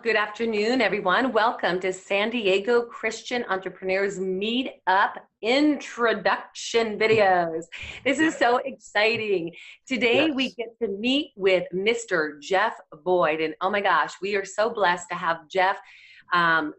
Good afternoon, everyone. Welcome to San Diego Christian Entrepreneurs Meetup introduction videos. This is so exciting. Today we get to meet with Mr. Jeff Boyd, and oh my gosh, we are so blessed to have Jeff.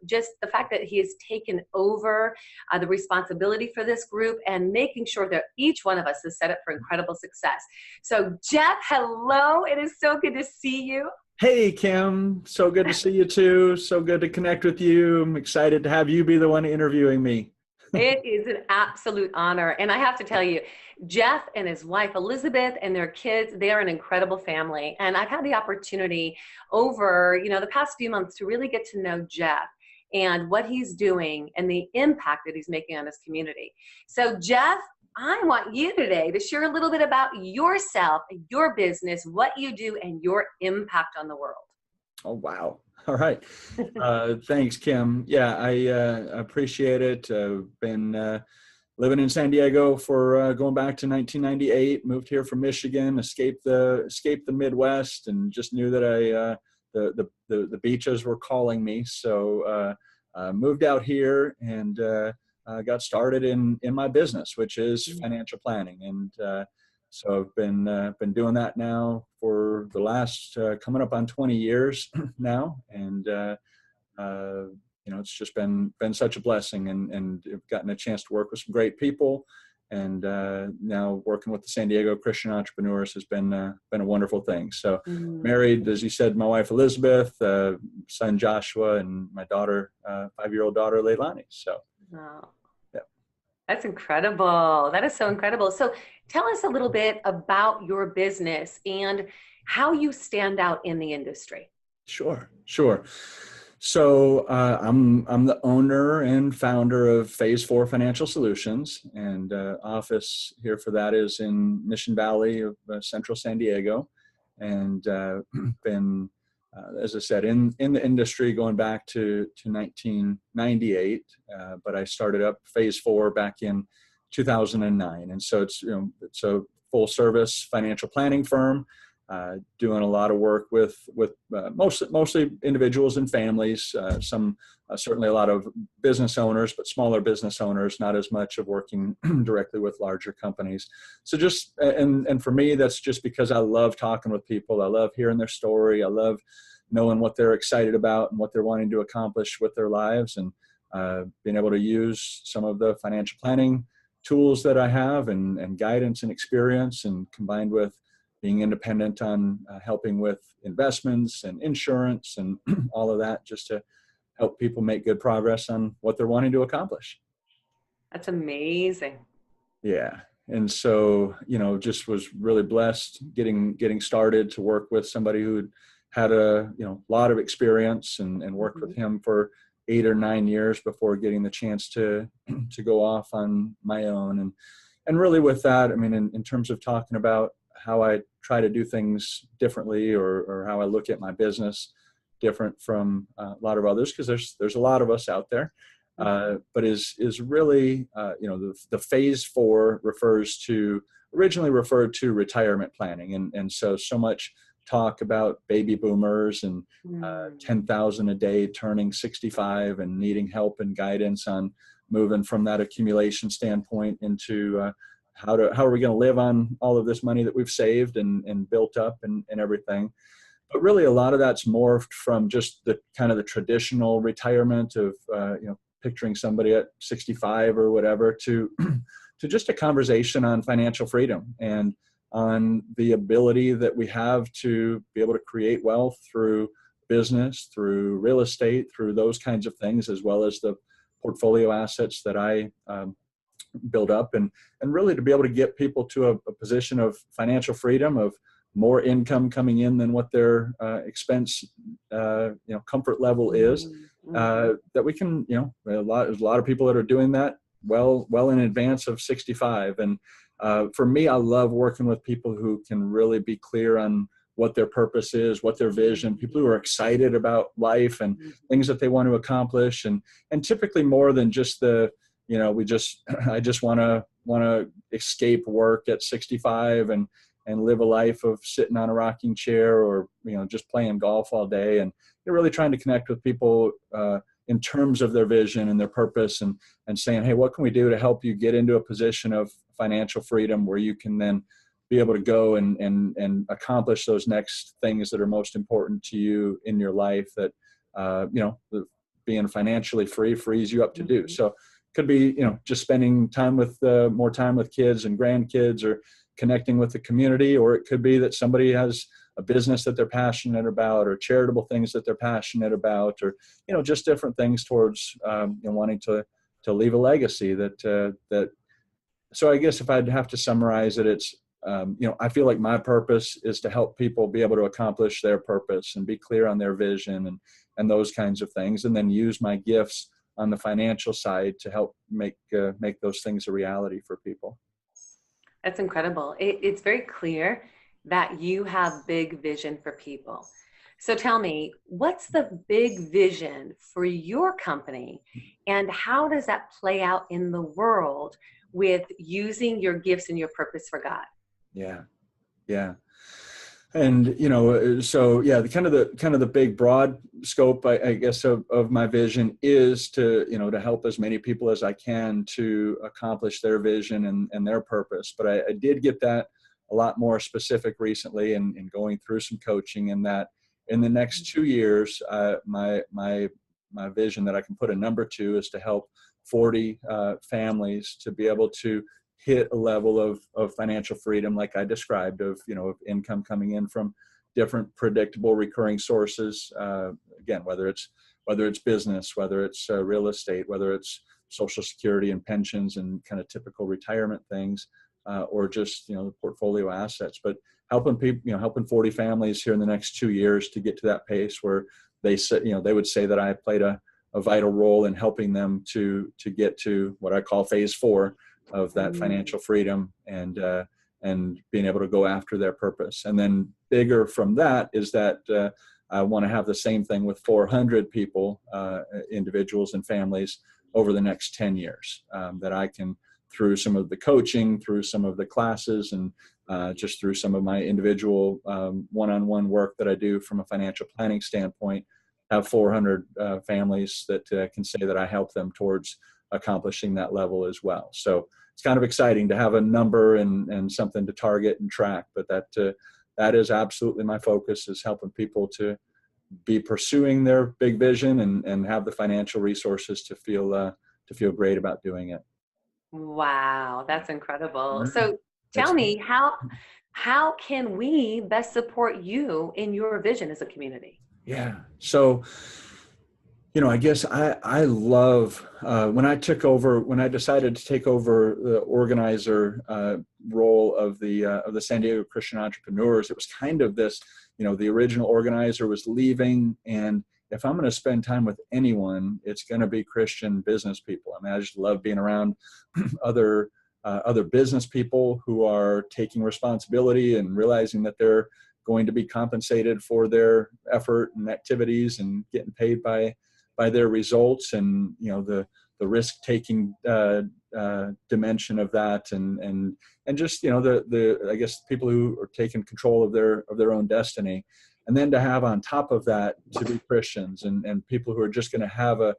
Just the fact that he has taken over the responsibility for this group and making sure that each one of us is set up for incredible success. So Jeff, hello. It is so good to see you. Hey, Kim. So good to see you too. So good to connect with you. I'm excited to have you be the one interviewing me. It is an absolute honor. And I have to tell you, Jeff and his wife, Elizabeth, and their kids, they are an incredible family. And I've had the opportunity over, the past few months to really get to know Jeff and what he's doing and the impact that he's making on his community. So Jeff, I want you today to share a little bit about yourself, your business, what you do, and your impact on the world. Oh, wow. All right. Thanks, Kim. Yeah, I appreciate it. Been living in San Diego for going back to 1998, moved here from Michigan, escaped the Midwest, and just knew that the beaches were calling me. So moved out here and got started in my business, which is financial planning. And so I've been doing that now for the last coming up on 20 years now. And it's just been such a blessing, and I've gotten a chance to work with some great people. And now working with the San Diego Christian Entrepreneurs has been a wonderful thing. So married, as you said, my wife Elizabeth, son Joshua, and my daughter, 5-year-old daughter Leilani. So. Wow. That's incredible. That is so incredible. So tell us a little bit about your business and how you stand out in the industry. Sure. So I'm the owner and founder of Phase 4 Financial Solutions, and office here for that is in Mission Valley of central San Diego, and been as I said, in the industry going back to 1998, but I started up Phase 4 back in 2009. And so it's a full service financial planning firm, doing a lot of work with mostly individuals and families, some certainly a lot of business owners, but smaller business owners, not as much of working directly with larger companies. So just, and for me, that's just because I love talking with people. I love hearing their story. I love knowing what they're excited about and what they're wanting to accomplish with their lives, and being able to use some of the financial planning tools that I have and guidance and experience, and combined with being independent on helping with investments and insurance and all of that, just to help people make good progress on what they're wanting to accomplish. That's amazing. Yeah. And so, just was really blessed getting started to work with somebody who had a lot of experience, and worked with him for 8 or 9 years before getting the chance to go off on my own. And really with that, I mean, in terms of talking about how I try to do things differently, or how I look at my business different from a lot of others, because there's a lot of us out there, but is really, the Phase 4 originally referred to retirement planning. And so much talk about baby boomers and 10,000 a day turning 65 and needing help and guidance on moving from that accumulation standpoint into how are we going to live on all of this money that we've saved and built up and everything. But really a lot of that's morphed from just the kind of the traditional retirement of picturing somebody at 65 or whatever to just a conversation on financial freedom and on the ability that we have to be able to create wealth through business, through real estate, through those kinds of things, as well as the portfolio assets that I build up, and really to be able to get people to a position of financial freedom, of more income coming in than what their expense comfort level is, that we can, there's a lot of people that are doing that well in advance of 65. And for me, I love working with people who can really be clear on what their purpose is, what their vision, people who are excited about life and things that they want to accomplish. And typically more than just I just want to escape work at 65 and and live a life of sitting on a rocking chair or, just playing golf all day. And you're really trying to connect with people in terms of their vision and their purpose, and saying, hey, what can we do to help you get into a position of financial freedom where you can then be able to go and accomplish those next things that are most important to you in your life that, being financially free frees you up to do. So could be, just spending time with more time with kids and grandkids, or connecting with the community, or it could be that somebody has a business that they're passionate about, or charitable things that they're passionate about, or, just different things towards wanting to leave a legacy that. So I guess if I'd have to summarize it, it's, I feel like my purpose is to help people be able to accomplish their purpose and be clear on their vision and those kinds of things, and then use my gifts on the financial side to help make those things a reality for people. That's incredible. It's very clear that you have big vision for people. So tell me, what's the big vision for your company, and how does that play out in the world with using your gifts and your purpose for God? Yeah. And, so yeah, the kind of the big broad scope, I guess, of my vision is to, to help as many people as I can to accomplish their vision and their purpose. But I did get that a lot more specific recently in going through some coaching, and that in the next 2 years, my vision that I can put a number to is to help 40 families to be able to hit a level of financial freedom, like I described, of income coming in from different predictable recurring sources. Again, whether it's business, whether it's real estate, whether it's Social Security and pensions and kind of typical retirement things, or just the portfolio assets. But helping people, helping 40 families here in the next 2 years to get to that pace where they said, they would say that I played a vital role in helping them to get to what I call phase 4 of that financial freedom, and being able to go after their purpose. And then bigger from that is that I want to have the same thing with 400 people, individuals and families, over the next 10 years, that I can, through some of the coaching, through some of the classes, and just through some of my individual one-on-one work that I do from a financial planning standpoint, have 400 families that can say that I help them towards accomplishing that level as well. So it's kind of exciting to have a number and something to target and track, but that is absolutely my focus, is helping people to be pursuing their big vision and have the financial resources to feel great about doing it. Wow, that's incredible. So tell me, how can we best support you in your vision as a community? Yeah. So, I guess I love when I decided to take over the organizer role of the San Diego Christian Entrepreneurs. It was kind of this, the original organizer was leaving, and if I'm going to spend time with anyone, it's going to be Christian business people. I mean, I just love being around other business people who are taking responsibility and realizing that they're going to be compensated for their effort and activities and getting paid by their results, and the risk-taking dimension of that, and just the I guess people who are taking control of their own destiny, and then to have on top of that to be Christians and people who are just going to have a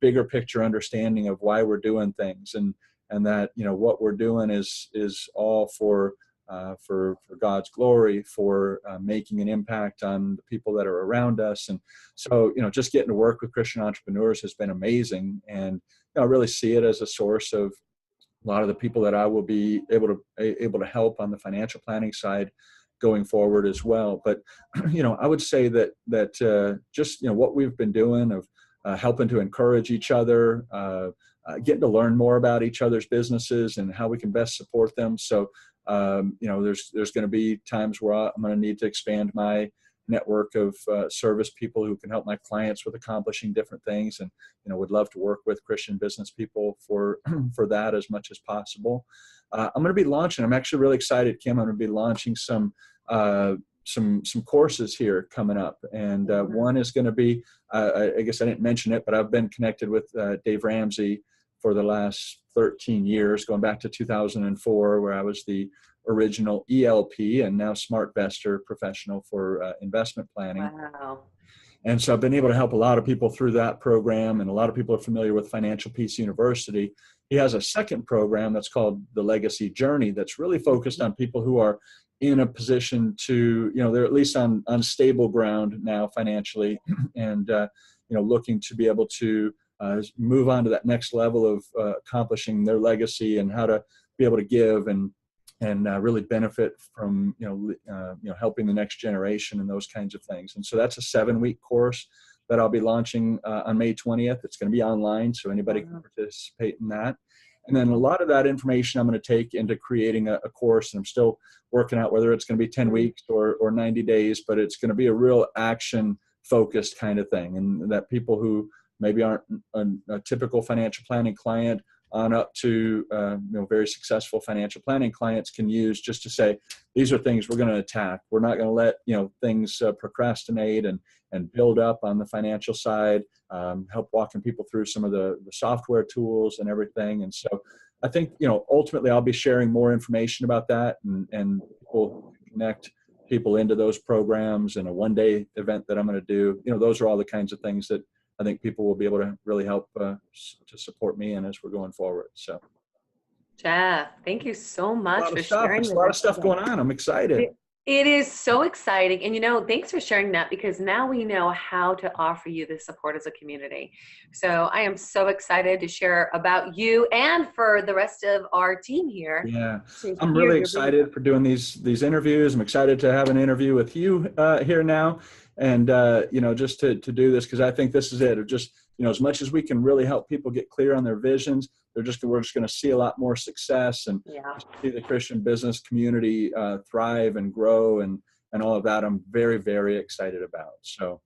bigger picture understanding of why we're doing things, and that what we're doing is all for God's glory, for making an impact on the people that are around us. And so, just getting to work with Christian entrepreneurs has been amazing. And I really see it as a source of a lot of the people that I will be able to help on the financial planning side going forward as well. But, I would say that just, what we've been doing of helping to encourage each other, getting to learn more about each other's businesses and how we can best support them. So, there's going to be times where I'm going to need to expand my network of service people who can help my clients with accomplishing different things, and would love to work with Christian business people for that as much as possible. I'm going to be launching. I'm actually really excited, Kim. I'm going to be launching some courses here coming up, and one is going to be I guess I didn't mention it, but I've been connected with Dave Ramsey for the last 13 years, going back to 2004, where I was the original ELP and now SmartVestor professional for investment planning. Wow. And so I've been able to help a lot of people through that program, and a lot of people are familiar with Financial Peace University. He has a second program that's called the Legacy Journey that's really focused on people who are in a position to, they're at least on stable ground now financially, and, looking to be able to move on to that next level of accomplishing their legacy, and how to be able to give and really benefit from helping the next generation and those kinds of things. And so that's a 7-week course that I'll be launching on May 20th. It's going to be online, so anybody can participate in that. And then a lot of that information I'm going to take into creating a course, and I'm still working out whether it's going to be 10 weeks or 90 days, but it's going to be a real action focused kind of thing, and that people who maybe aren't a typical financial planning client on up to very successful financial planning clients can use, just to say, these are things we're going to attack. We're not going to let things procrastinate and build up on the financial side. Help walking people through some of the software tools and everything. And so I think ultimately I'll be sharing more information about that, and people connect people into those programs, and a one-day event that I'm going to do. Those are all the kinds of things that I think people will be able to really help to support me in as we're going forward. So, Jeff, thank you so much for sharing. There's a lot of stuff going on. I'm excited. It is so exciting. And, thanks for sharing that, because now we know how to offer you the support as a community. So I am so excited to share about you and for the rest of our team here. Yeah, I'm really excited for doing these interviews. I'm excited to have an interview with you here now. And, just to do this, because I think this is it. Of just, as much as we can really help people get clear on their visions, we're just going to see a lot more success, and see the Christian business community thrive and grow, and all of that. I'm very, very excited about. So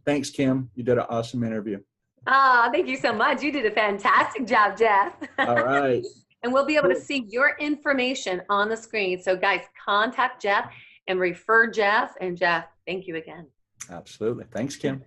thanks, Kim. You did an awesome interview. Thank you so much. You did a fantastic job, Jeff. All right. And we'll be able to see your information on the screen. So guys, contact Jeff and refer Jeff. And Jeff, thank you again. Absolutely. Thanks, Kim.